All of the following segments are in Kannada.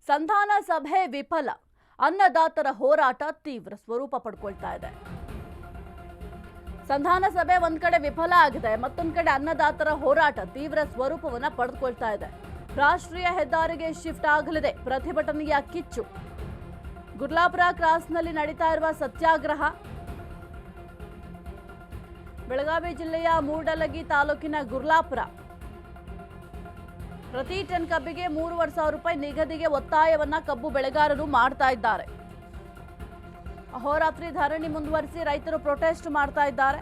ಸಂಧಾನ ಸಭೆ ವಿಫಲ, ಅನ್ನದಾತರ ಹೋರಾಟ ತೀವ್ರ ಸ್ವರೂಪ ಪಡ್ಕೊಳ್ತಾ ಇದೆ. ಸಂಧಾನ ಸಭೆ ಒಂದ್ ಕಡೆ ವಿಫಲ ಆಗಿದೆ, ಮತ್ತೊಂದ್ ಕಡೆ ಅನ್ನದಾತರ ಹೋರಾಟ ತೀವ್ರ ಸ್ವರೂಪವನ್ನ ಪಡೆದುಕೊಳ್ತಾ ಇದೆ. ರಾಷ್ಟ್ರೀಯ ಹೆದ್ದಾರಿಗೆ ಶಿಫ್ಟ್ ಆಗಲಿದೆ ಪ್ರತಿಭಟನೆಯ ಕಿಚ್ಚು. ಗುರ್ಲಾಪುರ ಕ್ರಾಸ್ನಲ್ಲಿ ನಡೀತಾ ಇರುವ ಸತ್ಯಾಗ್ರಹ. ಬೆಳಗಾವಿ ಜಿಲ್ಲೆಯ ಮೂಡಲಗಿ ತಾಲೂಕಿನ ಗುರ್ಲಾಪುರ. ಪ್ರತಿ ಟನ್ ಕಬ್ಬಿಗೆ 3,500 ರೂಪಾಯಿ ನಿಗದಿಗೆ ಒತ್ತಾಯವನ್ನ ಕಬ್ಬು ಬೆಳೆಗಾರರು ಮಾಡ್ತಾ ಇದ್ದಾರೆ. ಅಹೋರಾತ್ರಿ ಧರಣಿ ಮುಂದುವರಿಸಿ ರೈತರು ಪ್ರೊಟೆಸ್ಟ್ ಮಾಡ್ತಾ ಇದ್ದಾರೆ.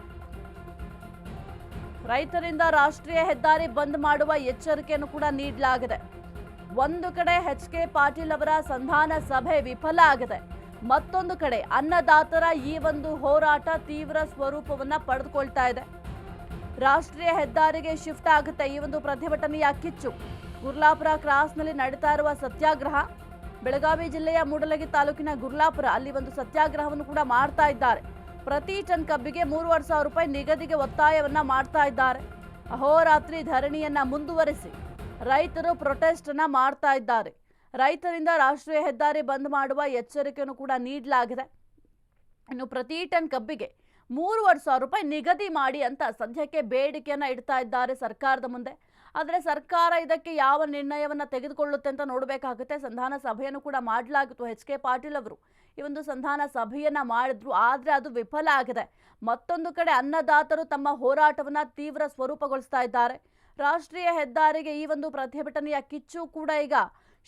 ರೈತರಿಂದ ರಾಷ್ಟ್ರೀಯ ಹೆದ್ದಾರಿ ಬಂದ್ ಮಾಡುವ ಎಚ್ಚರಿಕೆಯನ್ನು ಕೂಡ ನೀಡಲಾಗಿದೆ. ಒಂದು ಕಡೆ ಎಚ್.ಕೆ. ಪಾಟೀಲ್ ಅವರ ಸಂಧಾನ ಸಭೆ ವಿಫಲ ಆಗಿದೆ, ಮತ್ತೊಂದು ಕಡೆ ಅನ್ನದಾತರ ಈ ಒಂದು ಹೋರಾಟ ತೀವ್ರ ಸ್ವರೂಪವನ್ನ ಪಡೆದುಕೊಳ್ತಾ ಇದೆ. ರಾಷ್ಟ್ರೀಯ ಹೆದ್ದಾರಿಗೆ ಶಿಫ್ಟ್ ಆಗುತ್ತೆ ಈ ಒಂದು ಪ್ರತಿಭಟನೆಯ ಕಿಚ್ಚು. ಗುರ್ಲಾಪುರ ಕ್ರಾಸ್ನಲ್ಲಿ ನಡೀತಾ ಇರುವ ಸತ್ಯಾಗ್ರಹ. ಬೆಳಗಾವಿ ಜಿಲ್ಲೆಯ ಮೂಡಲಗಿ ತಾಲೂಕಿನ ಗುರ್ಲಾಪುರ, ಅಲ್ಲಿ ಒಂದು ಸತ್ಯಾಗ್ರಹವನ್ನು ಕೂಡ ಮಾಡ್ತಾ ಇದ್ದಾರೆ. ಪ್ರತಿ ಟನ್ ಕಬ್ಬಿಗೆ 3,500 ರೂಪಾಯಿ ನಿಗದಿಗೆ ಒತ್ತಾಯವನ್ನ ಮಾಡ್ತಾ ಇದ್ದಾರೆ. ಅಹೋರಾತ್ರಿ ಧರಣಿಯನ್ನ ಮುಂದುವರಿಸಿ ರೈತರು ಪ್ರೊಟೆಸ್ಟ್ ಅನ್ನ ಮಾಡ್ತಾ ಇದ್ದಾರೆ. ರೈತರಿಂದ ರಾಷ್ಟ್ರೀಯ ಹೆದ್ದಾರಿ ಬಂದ್ ಮಾಡುವ ಎಚ್ಚರಿಕೆಯನ್ನು ಕೂಡ ನೀಡಲಾಗಿದೆ. ಇನ್ನು ಪ್ರತಿ ಟನ್ ಕಬ್ಬಿಗೆ 3,500 ರೂಪಾಯಿ ನಿಗದಿ ಮಾಡಿ ಅಂತ ಸದ್ಯಕ್ಕೆ ಬೇಡಿಕೆಯನ್ನ ಇಡ್ತಾ ಇದ್ದಾರೆ ಸರ್ಕಾರದ ಮುಂದೆ. ಆದರೆ ಸರ್ಕಾರ ಇದಕ್ಕೆ ಯಾವ ನಿರ್ಣಯವನ್ನ ತೆಗೆದುಕೊಳ್ಳುತ್ತೆ ಅಂತ ನೋಡಬೇಕಾಗುತ್ತೆ. ಸಂಧಾನ ಸಭೆಯನ್ನು ಕೂಡ ಮಾಡಲಾಗಿತ್ತು. ಎಚ್.ಕೆ. ಪಾಟೀಲ್ ಅವರು ಈ ಒಂದು ಸಂಧಾನ ಸಭೆಯನ್ನ ಮಾಡಿದ್ರು, ಆದರೆ ಅದು ವಿಫಲ ಆಗಿದೆ. ಮತ್ತೊಂದು ಕಡೆ ಅನ್ನದಾತರು ತಮ್ಮ ಹೋರಾಟವನ್ನ ತೀವ್ರ ಸ್ವರೂಪಗೊಳಿಸ್ತಾ ಇದ್ದಾರೆ. ರಾಷ್ಟ್ರೀಯ ಹೆದ್ದಾರಿಗೆ ಈ ಒಂದು ಪ್ರತಿಭಟನೆಯ ಕಿಚ್ಚು ಕೂಡ ಈಗ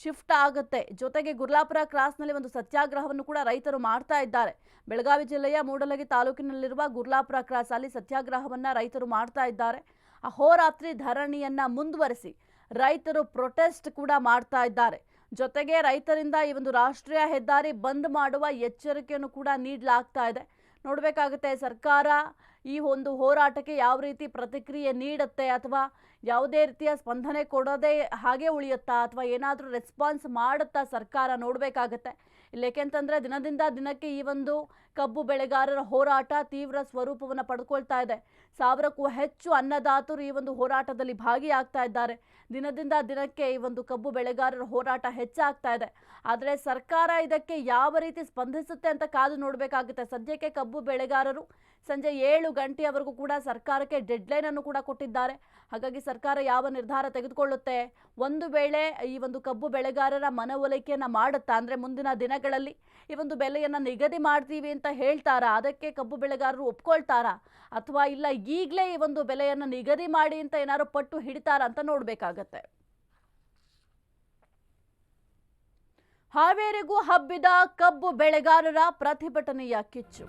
ಶಿಫ್ಟ್ ಆಗುತ್ತೆ. ಜೊತೆಗೆ ಗುರ್ಲಾಪುರ ಕ್ರಾಸ್ನಲ್ಲಿ ಒಂದು ಸತ್ಯಾಗ್ರಹವನ್ನು ಕೂಡ ರೈತರು ಮಾಡ್ತಾ ಇದ್ದಾರೆ. ಬೆಳಗಾವಿ ಜಿಲ್ಲೆಯ ಮೂಡಲಗಿ ತಾಲೂಕಿನಲ್ಲಿರುವ ಗುರ್ಲಾಪುರ ಕ್ರಾಸ್ ಅಲ್ಲಿ ಸತ್ಯಾಗ್ರಹವನ್ನ ರೈತರು ಮಾಡ್ತಾ ಇದ್ದಾರೆ. ಅಹೋರಾತ್ರಿ ಧರಣಿಯನ್ನ ಮುಂದುವರಿಸಿ ರೈತರು ಪ್ರೊಟೆಸ್ಟ್ ಕೂಡ ಮಾಡ್ತಾ ಇದ್ದಾರೆ. ಜೊತೆಗೆ ರೈತರಿಂದ ಈ ಒಂದು ರಾಷ್ಟ್ರೀಯ ಹೆದ್ದಾರಿ ಬಂದ್ ಮಾಡುವ ಎಚ್ಚರಿಕೆಯನ್ನು ಕೂಡ ನೀಡಲಾಗ್ತಾ ಇದೆ. ನೋಡಬೇಕಾಗುತ್ತೆ ಸರ್ಕಾರ ಈ ಒಂದು ಹೋರಾಟಕ್ಕೆ ಯಾವ ರೀತಿ ಪ್ರತಿಕ್ರಿಯೆ ನೀಡುತ್ತೆ, ಅಥವಾ ಯಾವುದೇ ರೀತಿಯ ಸ್ಪಂದನೆ ಕೊಡೋದೇ ಹಾಗೆ ಉಳಿಯುತ್ತಾ, ಅಥವಾ ಏನಾದರೂ ರೆಸ್ಪಾನ್ಸ್ ಮಾಡುತ್ತಾ ಸರ್ಕಾರ ನೋಡಬೇಕಾಗತ್ತೆ. ಇಲ್ಲೇಕೆಂತಂದ್ರೆ ದಿನದಿಂದ ದಿನಕ್ಕೆ ಈ ಒಂದು ಕಬ್ಬು ಬೆಳೆಗಾರರ ಹೋರಾಟ ತೀವ್ರ ಸ್ವರೂಪವನ್ನು ಪಡ್ಕೊಳ್ತಾ ಇದೆ. 1,000ಕ್ಕೂ ಹೆಚ್ಚು ಅನ್ನದಾತರು ಈ ಒಂದು ಹೋರಾಟದಲ್ಲಿ ಭಾಗಿಯಾಗ್ತಾ ಇದ್ದಾರೆ. ದಿನದಿಂದ ದಿನಕ್ಕೆ ಈ ಒಂದು ಕಬ್ಬು ಬೆಳೆಗಾರರ ಹೋರಾಟ ಹೆಚ್ಚಾಗ್ತಾ ಇದೆ. ಆದರೆ ಸರ್ಕಾರ ಇದಕ್ಕೆ ಯಾವ ರೀತಿ ಸ್ಪಂದಿಸುತ್ತೆ ಅಂತ ಕಾದು ನೋಡಬೇಕಾಗುತ್ತೆ. ಸದ್ಯಕ್ಕೆ ಕಬ್ಬು ಬೆಳೆಗಾರರು ಸಂಜೆ 7 ಗಂಟೆಯವರೆಗೂ ಕೂಡ ಸರ್ಕಾರಕ್ಕೆ ಡೆಡ್ಲೈನ್ ಅನ್ನು ಕೂಡ ಕೊಟ್ಟಿದ್ದಾರೆ. ಹಾಗಾಗಿ ಸರ್ಕಾರ ಯಾವ ನಿರ್ಧಾರ ತೆಗೆದುಕೊಳ್ಳುತ್ತೆ, ಒಂದು ವೇಳೆ ಈ ಒಂದು ಕಬ್ಬು ಬೆಳೆಗಾರರ ಮನವೊಲಿಕೆಯನ್ನ ಮಾಡುತ್ತಾ, ಅಂದ್ರೆ ಮುಂದಿನ ದಿನಗಳಲ್ಲಿ ಈ ಒಂದು ಬೆಲೆಯನ್ನ ನಿಗದಿ ಮಾಡ್ತೀವಿ ಅಂತ ಹೇಳ್ತಾರಾ, ಅದಕ್ಕೆ ಕಬ್ಬು ಬೆಳೆಗಾರರು ಒಪ್ಕೊಳ್ತಾರಾ, ಅಥವಾ ಇಲ್ಲ ಈಗಲೇ ಈ ಒಂದು ಬೆಲೆಯನ್ನ ನಿಗದಿ ಮಾಡಿ ಅಂತ ಏನಾದ್ರು ಪಟ್ಟು ಹಿಡಿತಾರ ಅಂತ ನೋಡ್ಬೇಕಾಗತ್ತೆ. ಹಾವೇರಿಗೂ ಹಬ್ಬಿದ ಕಬ್ಬು ಬೆಳೆಗಾರರ ಪ್ರತಿಭಟನೆಯ ಕಿಚ್ಚು.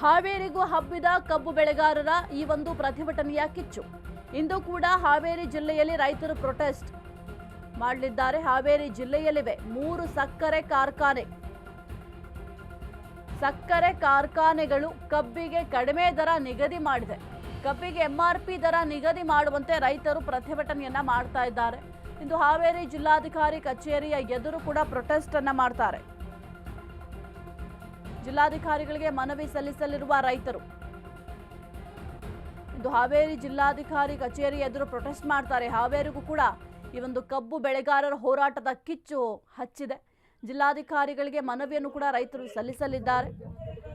ಹಾವೇರಿಗೂ ಹಬ್ಬಿದ ಕಬ್ಬು ಬೆಳೆಗಾರರ ಈ ಒಂದು ಪ್ರತಿಭಟನೆಯ ಕಿಚ್ಚು. ಇಂದು ಕೂಡ ಹಾವೇರಿ ಜಿಲ್ಲೆಯಲ್ಲಿ ರೈತರು ಪ್ರೊಟೆಸ್ಟ್ ಮಾಡಲಿದ್ದಾರೆ. ಹಾವೇರಿ ಜಿಲ್ಲೆಯಲ್ಲಿವೆ 3 ಸಕ್ಕರೆ ಕಾರ್ಖಾನೆಗಳು ಕಬ್ಬಿಗೆ ಕಡಿಮೆ ದರ ನಿಗದಿ ಮಾಡಿದೆ. ಕಬ್ಬಿಗೆ MRP ದರ ನಿಗದಿ ಮಾಡುವಂತೆ ರೈತರು ಪ್ರತಿಭಟನೆಯನ್ನ ಮಾಡ್ತಾ ಇದ್ದಾರೆ. ಇಂದು ಹಾವೇರಿ ಜಿಲ್ಲಾಧಿಕಾರಿ ಕಚೇರಿಯ ಎದುರು ಕೂಡ ಪ್ರೊಟೆಸ್ಟ್ ಅನ್ನ ಮಾಡ್ತಾರೆ. ಜಿಲ್ಲಾಧಿಕಾರಿಗಳಿಗೆ ಮನವಿ ಸಲ್ಲಿಸಲಿರುವ ರೈತರು ಇಂದು ಹಾವೇರಿ ಜಿಲ್ಲಾಧಿಕಾರಿ ಕಚೇರಿ ಎದುರು ಪ್ರೊಟೆಸ್ಟ್ ಮಾಡ್ತಾರೆ. ಹಾವೇರಿಗೂ ಕೂಡ ಈ ಒಂದು ಕಬ್ಬು ಬೆಳೆಗಾರರ ಹೋರಾಟದ ಕಿಚ್ಚು ಹಚ್ಚಿದೆ. ಜಿಲ್ಲಾಧಿಕಾರಿಗಳಿಗೆ ಮನವಿಯನ್ನು ಕೂಡ ರೈತರು ಸಲ್ಲಿಸಲಿದ್ದಾರೆ.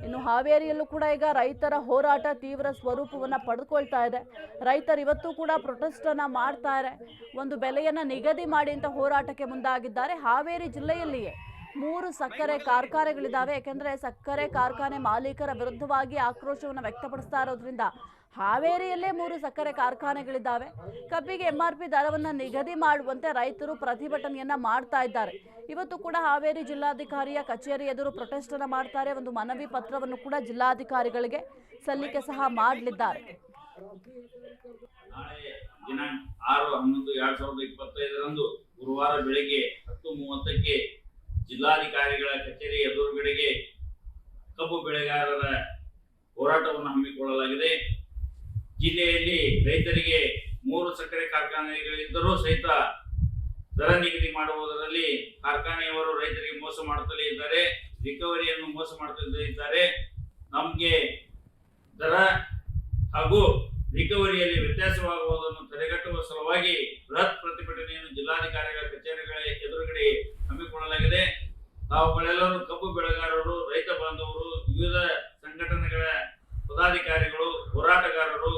ಇನ್ನು ಹಾವೇರಿಯಲ್ಲೂ ಕೂಡ ಈಗ ರೈತರ ಹೋರಾಟ ತೀವ್ರ ಸ್ವರೂಪವನ್ನು ಪಡೆದುಕೊಳ್ತಾ ಇದೆ. ರೈತರು ಇವತ್ತು ಕೂಡ ಪ್ರೊಟೆಸ್ಟ್ ಅನ್ನ ಮಾಡ್ತಾರೆ. ಒಂದು ಬೆಲೆಯನ್ನ ನಿಗದಿ ಮಾಡಿ ಅಂತ ಹೋರಾಟಕ್ಕೆ ಮುಂದಾಗಿದ್ದಾರೆ. ಹಾವೇರಿ ಜಿಲ್ಲೆಯಲ್ಲಿಯೇ 3 ಸಕ್ಕರೆ ಕಾರ್ಖಾನೆಗಳಿದ್ದಾವೆ. ಯಾಕೆಂದ್ರೆ ಸಕ್ಕರೆ ಕಾರ್ಖಾನೆ ಮಾಲೀಕರ ವಿರುದ್ಧವಾಗಿ ಆಕ್ರೋಶವನ್ನು ವ್ಯಕ್ತಪಡಿಸ್ತಾ ಇರೋದ್ರಿಂದ ಹಾವೇರಿಯಲ್ಲೇ 3 ಸಕ್ಕರೆ ಕಾರ್ಖಾನೆಗಳಿದ್ದಾವೆ. ಕಬ್ಬಿಗೆ MRP ದರವನ್ನು ನಿಗದಿ ಮಾಡುವಂತೆ ರೈತರು ಪ್ರತಿಭಟನೆಯನ್ನ ಮಾಡ್ತಾ ಇದ್ದಾರೆ. ಇವತ್ತು ಕೂಡ ಹಾವೇರಿ ಜಿಲ್ಲಾಧಿಕಾರಿಯ ಕಚೇರಿ ಎದುರು ಪ್ರೊಟೆಸ್ಟ್ ಅನ್ನ ಮಾಡ್ತಾರೆ. ಒಂದು ಮನವಿ ಪತ್ರವನ್ನು ಕೂಡ ಜಿಲ್ಲಾಧಿಕಾರಿಗಳಿಗೆ ಸಲ್ಲಿಕೆ ಸಹ ಮಾಡಲಿದ್ದಾರೆ. ದಿನಾಂಕ 6/11/2025 ಗುರುವಾರ ಬೆಳಗ್ಗೆ 10:30ಕ್ಕೆ ಜಿಲ್ಲಾಧಿಕಾರಿಗಳ ಕಚೇರಿ ಎದುರುಗಡೆಗೆ ಕಬ್ಬು ಬೆಳೆಗಾರರ ಹೋರಾಟವನ್ನು ಹಮ್ಮಿಕೊಳ್ಳಲಾಗಿದೆ. ಜಿಲ್ಲೆಯಲ್ಲಿ ರೈತರಿಗೆ 3 ಸಕ್ಕರೆ ಕಾರ್ಖಾನೆಗಳಿದ್ದರೂ ಸಹಿತ ದರ ನಿಗದಿ ಮಾಡುವುದರಲ್ಲಿ ಕಾರ್ಖಾನೆಯವರು ರೈತರಿಗೆ ಮೋಸ ಮಾಡುತ್ತಲೇ ಇದ್ದಾರೆ, ರಿಕವರಿಯನ್ನು ಮೋಸ ಮಾಡುತ್ತಲೇ ಇದ್ದಾರೆ. ನಮಗೆ ದರ ಹಾಗೂ ರಿಕವರಿಯಲ್ಲಿ ವ್ಯತ್ಯಾಸವಾಗುವುದನ್ನು ತಡೆಗಟ್ಟುವ ಸಲುವಾಗಿ ಬೃಹತ್ ಪ್ರತಿಭಟನೆಯನ್ನು ಜಿಲ್ಲಾಧಿಕಾರಿಗಳ ತಾವುಗಳೆಲ್ಲರೂ ಕಬ್ಬು ಬೆಳೆಗಾರರು, ರೈತ ಬಾಂಧವರು, ವಿವಿಧ ಸಂಘಟನೆಗಳ ಪದಾಧಿಕಾರಿಗಳು, ಹೋರಾಟಗಾರರು,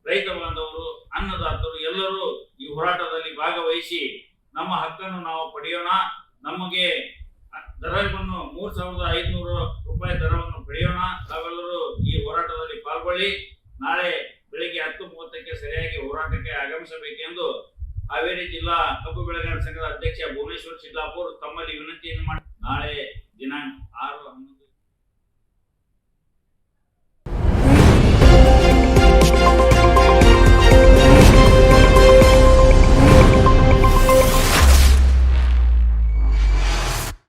ರೈತ ಬಾಂಧವರು, ಅನ್ನದಾತರು ಎಲ್ಲರೂ ಈ ಹೋರಾಟದಲ್ಲಿ ಭಾಗವಹಿಸಿ ನಮ್ಮ ಹಕ್ಕನ್ನು ನಾವು ಪಡೆಯೋಣ. ನಮಗೆ ದರವನ್ನು 3,500 ರೂಪಾಯಿ ದರವನ್ನು ಪಡೆಯೋಣ. ತಾವೆಲ್ಲರೂ ಈ ಹೋರಾಟದಲ್ಲಿ ಪಾಲ್ಗೊಳ್ಳಿ. ನಾಳೆ ಬೆಳಿಗ್ಗೆ 10:30ಕ್ಕೆ ಸರಿಯಾಗಿ ಹೋರಾಟಕ್ಕೆ ಆಗಮಿಸಬೇಕೆಂದು ಹಾವೇರಿ ಜಿಲ್ಲಾ ಕಬ್ಬು ಬೆಳೆಗಾರರ ಸಂಘದ ಅಧ್ಯಕ್ಷ ಭುವನೇಶ್ವರ್ ಶಿಡ್ಲಾಪುರ್ ತಮ್ಮಲ್ಲಿ ವಿನಂತಿಯನ್ನು ಮಾಡಿ ನಾಳೆ